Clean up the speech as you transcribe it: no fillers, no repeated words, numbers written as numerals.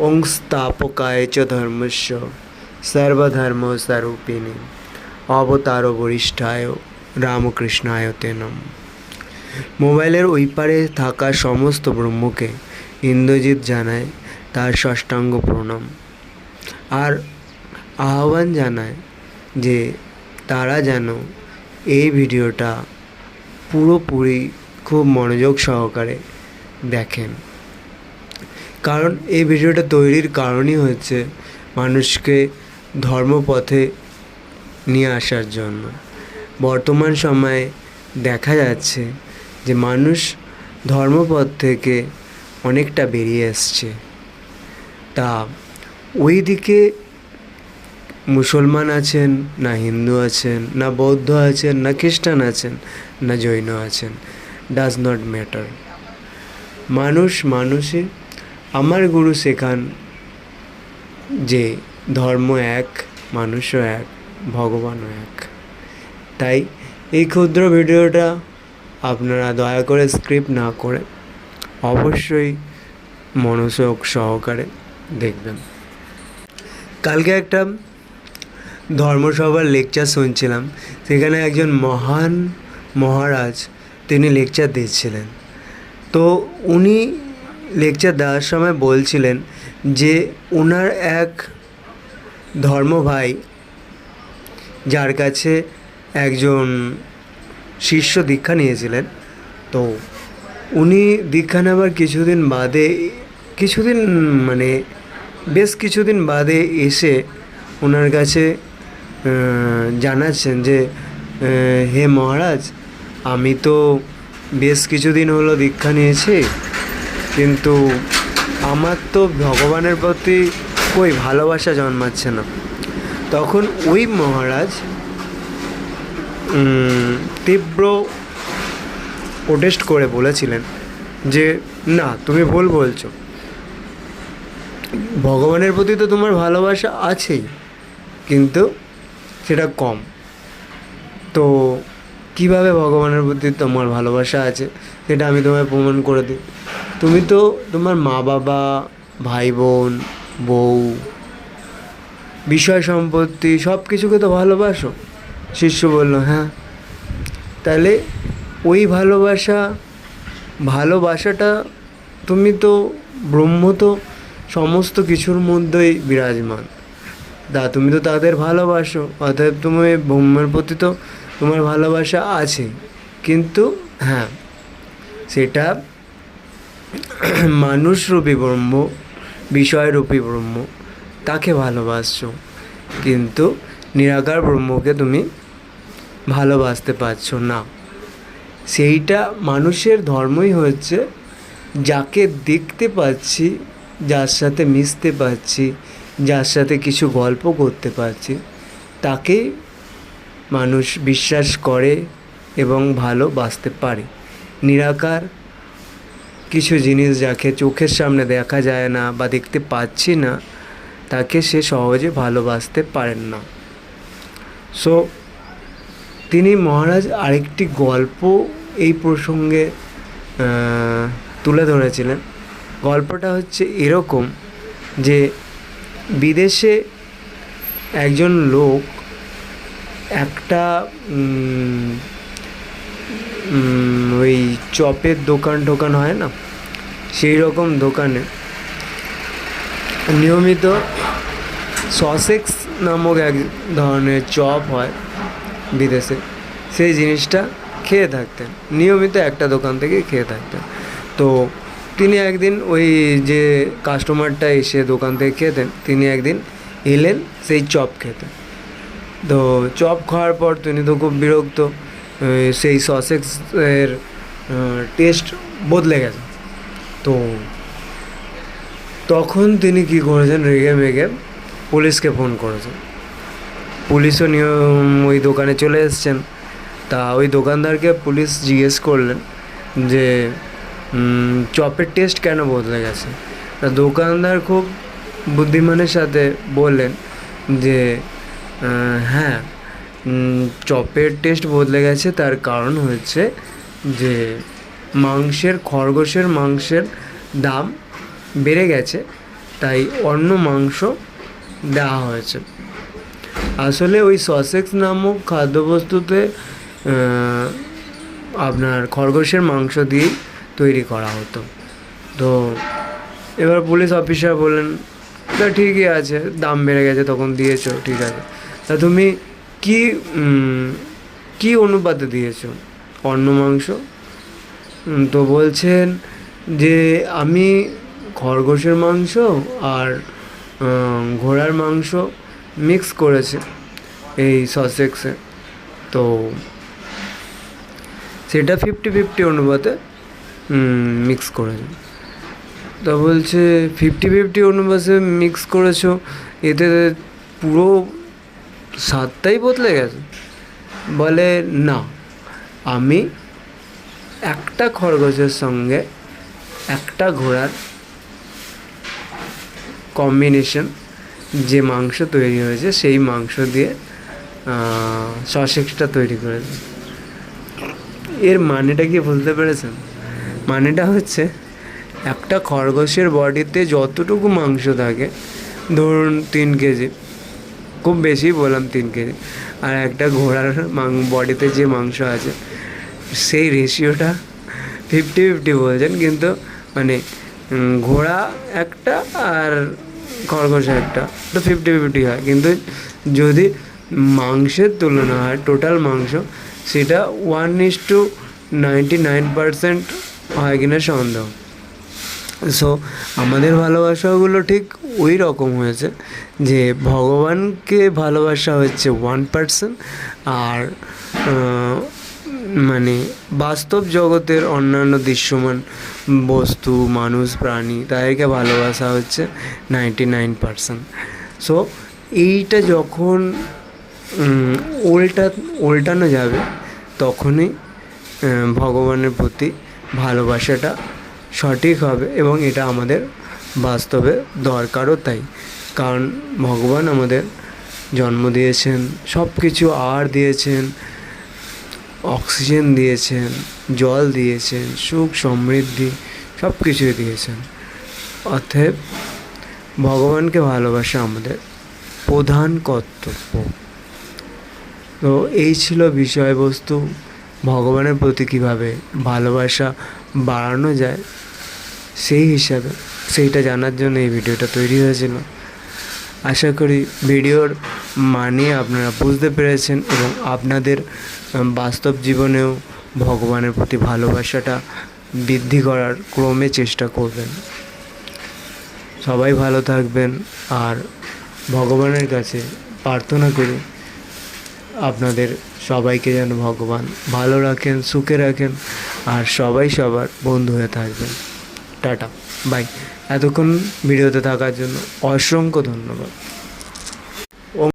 ওং স্থাপকায় চ ধর্মস্য সর্বধর্মস্বরূপিণে অবতার বরিষ্ঠায় রামকৃষ্ণায় তে নম। মোবাইলের ওই পারে থাকা সমস্ত ব্রহ্মকে ইন্দ্রজিৎ জানায় তার সাষ্টাঙ্গ প্রণাম আর আহ্বান জানায় যে তারা যেন এই ভিডিওটা পুরোপুরি খুব মনোযোগ সহকারে দেখেন, কারণ এই ভিডিওটা তৈরির কারণই হচ্ছে মানুষকে ধর্মপথে নিয়ে আসার জন্য। বর্তমান সময়ে দেখা যাচ্ছে যে মানুষ ধর্মপথ থেকে অনেকটা বেরিয়ে এসছে। তা ওই দিকে মুসলমান আছেন, না হিন্দু আছেন, না বৌদ্ধ আছেন, না খ্রিস্টান আছেন, না জৈন আছেন, ডাজ নট ম্যাটার। মানুষই। আমার গুরু শেখান যে ধর্ম এক, মানুষও এক, ভগবানও এক। তাই এই ক্ষুদ্র ভিডিওটা আপনারা দয়া করে স্ক্রিপ্ট না করে অবশ্যই মনোযোগ সহকারে দেখবেন। কালকে একটা ধর্মসভার লেকচার শুনছিলাম, সেখানে একজন মহান মহারাজ তিনি লেকচার দিচ্ছিলেন। তো উনি লেকচার দেওয়ার সময় বলছিলেন যে ওনার এক ধর্ম ভাই, যার কাছে একজন শিষ্য দীক্ষা নিয়েছিলেন, তো উনি দীক্ষা নেওয়ার বেশ কিছুদিন বাদে এসে ওনার কাছে জানাচ্ছেন যে হে মহারাজ, আমি তো বেশ কিছুদিন হলো দীক্ষা নিয়েছি, কিন্তু আমার তো ভগবানের প্রতি কই ভালোবাসা জন্মাচ্ছে না। তখন ওই মহারাজ তীব্র প্রোটেস্ট করে বলেছিলেন যে না, তুমি ভুল বলছো, ভগবানের প্রতি তো তোমার ভালোবাসা আছেই, কিন্তু সেটা কম। তো কীভাবে ভগবানের প্রতি তোমার ভালোবাসা আছে সেটা আমি তোমায় প্রমাণ করে দিই। তুমি তো তোমার মা বাবা, ভাই বোন, বউ, বিষয় সম্পত্তি সব কিছুকে তো ভালোবাসো। শিষ্য বলল হ্যাঁ। তাহলে ওই ভালোবাসাটা তুমি তো ব্রহ্ম তো সমস্ত কিছুর মধ্যেই বিরাজমান, তুমি তো তাদের ভালোবাসো, অতএব তুমি ব্রহ্মের প্রতি তো তোমার ভালোবাসা আছে, কিন্তু হ্যাঁ, সেটা মানুষরূপী ব্রহ্ম, বিষয়রূপী ব্রহ্ম, তাকে ভালোবাসছো, কিন্তু নিরাকার ব্রহ্মকে তুমি ভালোবাসতে পারছো না। সেইটা মানুষের ধর্মই হচ্ছে, যাকে দেখতে পাচ্ছি, যার সাথে মিশতে পারছি, যার সাথে কিছু গল্প করতে পারছি, তাকেই মানুষ বিশ্বাস করে এবং ভালোবাসতে পারে। নিরাকার কিছু জিনিস যাকে চোখের সামনে দেখা যায় না বা দেখতে পাচ্ছি না, তাকে সে সহজে ভালোবাসতে পারেন না। সো তিনি মহারাজ আরেকটি গল্প এই প্রসঙ্গে তুলে ধরেছিলেন। গল্পটা হচ্ছে এরকম যে বিদেশে একজন লোক একটা ওই চপের দোকান হয় না, সেই রকম দোকানে নিয়মিত সসেক্স নামক এক ধরনের চপ হয় বিদেশে, সেই জিনিসটা খেয়ে থাকতেন, নিয়মিত একটা দোকান থেকে খেয়ে থাকতেন। তো তিনি একদিন ওই যে কাস্টমারটা এসে দোকান থেকে খেতেন, তিনি একদিন এলেন সেই চপ খেতে। তো চপ খাওয়ার পর তিনি তো খুব বিরক্ত, সেই সসেক্সের টেস্ট বদলে গেছে। তো তখন তিনি কী করেছেন, রেগে মেগে পুলিশকে ফোন করেছেন। পুলিশও ওই দোকানে চলে এসছেন। তা ওই দোকানদারকে পুলিশ জিজ্ঞেস করলেন যে চপের টেস্ট কেন বদলে গেছে। তা দোকানদার খুব বুদ্ধিমানের সাথে বললেন যে হ্যাঁ, চপের টেস্ট বদলে গেছে, তার কারণ হচ্ছে যে খরগোশের মাংসের দাম বেড়ে গেছে, তাই অন্য মাংস দেওয়া হয়েছে। আসলে ওই সসেক্স নামক খাদ্যবস্তুতে আপনার খরগোশের মাংস দিয়েই তৈরি করা হতো। তো এবার পুলিশ অফিসার বললেন, তা ঠিকই আছে, দাম বেড়ে গেছে তখন দিয়েছো, ঠিক আছে, তা তুমি কি কি অনুপাতে দিয়েছো অন্য মাংস? তো বলছেন যে আমি খরগোশের মাংস আর ঘোড়ার মাংস মিক্স করেছে এই সসেক্সে, তো সেটা 50-50 অনুপাতে মিক্স করেছে। তা বলছে 50-50 অনুপাতে মিক্স করেছো, এতে পুরো স্বাদটাই বদলে গেছে। বলে না, আমি একটা খরগোশের সঙ্গে একটা ঘোড়ার কম্বিনেশন যে মাংস তৈরি হয়েছে সেই মাংস দিয়ে সসেক্সটা তৈরি করেছে। এর মানেটা কি বুঝতে পেরেছেন? মানেটা হচ্ছে একটা খরগোশের বডিতে যতটুকু মাংস থাকে, ধরুন 3 কেজি, খুব বেশি বললাম 3 কেজি, আর একটা ঘোড়ার বডিতে যে মাংস আছে সেই রেশিওটা 50-50 বলছেন, কিন্তু মানে ঘোড়া একটা আর খরগোশ একটা, তো 50-50 হয়। কিন্তু যদি মাংসের তুলনা হয়, টোটাল মাংস, সেটা 1:99% হয় কিনা সন্দেহ। সো আমাদের ভালোবাসাগুলো ঠিক ওই রকম হয়েছে যে ভগবানকে ভালোবাসা হচ্ছে 1%, আর মানে বাস্তব জগতের অন্যান্য দৃশ্যমান বস্তু, মানুষ, প্রাণী, তাদেরকে ভালোবাসা হচ্ছে 99%। সো এইটা যখন উল্টানো যাবে, তখনই ভগবানের প্রতি ভালোবাসাটা সঠিক হবে, এবং এটা আমাদের বাস্তবে দরকারও তাই। কারণ ভগবান আমাদের জন্ম দিয়েছেন, সব কিছু আর দিয়েছেন, অক্সিজেন দিয়েছেন, জল দিয়েছেন, সুখ সমৃদ্ধি সব কিছুই দিয়েছেন। অতএব ভগবানকে ভালোবাসা আমাদের প্রধান কর্তব্য। তো এই ছিল বিষয়বস্তু, ভগবানের প্রতি কীভাবে ভালোবাসা বাড়ানো যায় সেই হিসাবে, সেইটা জানার জন্য এই ভিডিওটা তৈরি হয়েছিল। আশা করি ভিডিওর মানে আপনারা বুঝতে পেরেছেন এবং আপনাদের বাস্তব জীবনেও ভগবানের প্রতি ভালোবাসাটা বৃদ্ধি করার ক্রমে চেষ্টা করবেন। সবাই ভালো থাকবেন, আর ভগবানের কাছে প্রার্থনা করি আপনাদের সবাইকে যেন ভগবান ভালো রাখেন, সুখে রাখেন, আর সবাই সবার বন্ধু হয়ে থাকবেন। Tata, bye. এতক্ষণ ভিডিওতে থাকার জন্য অসংখ্য ধন্যবাদ।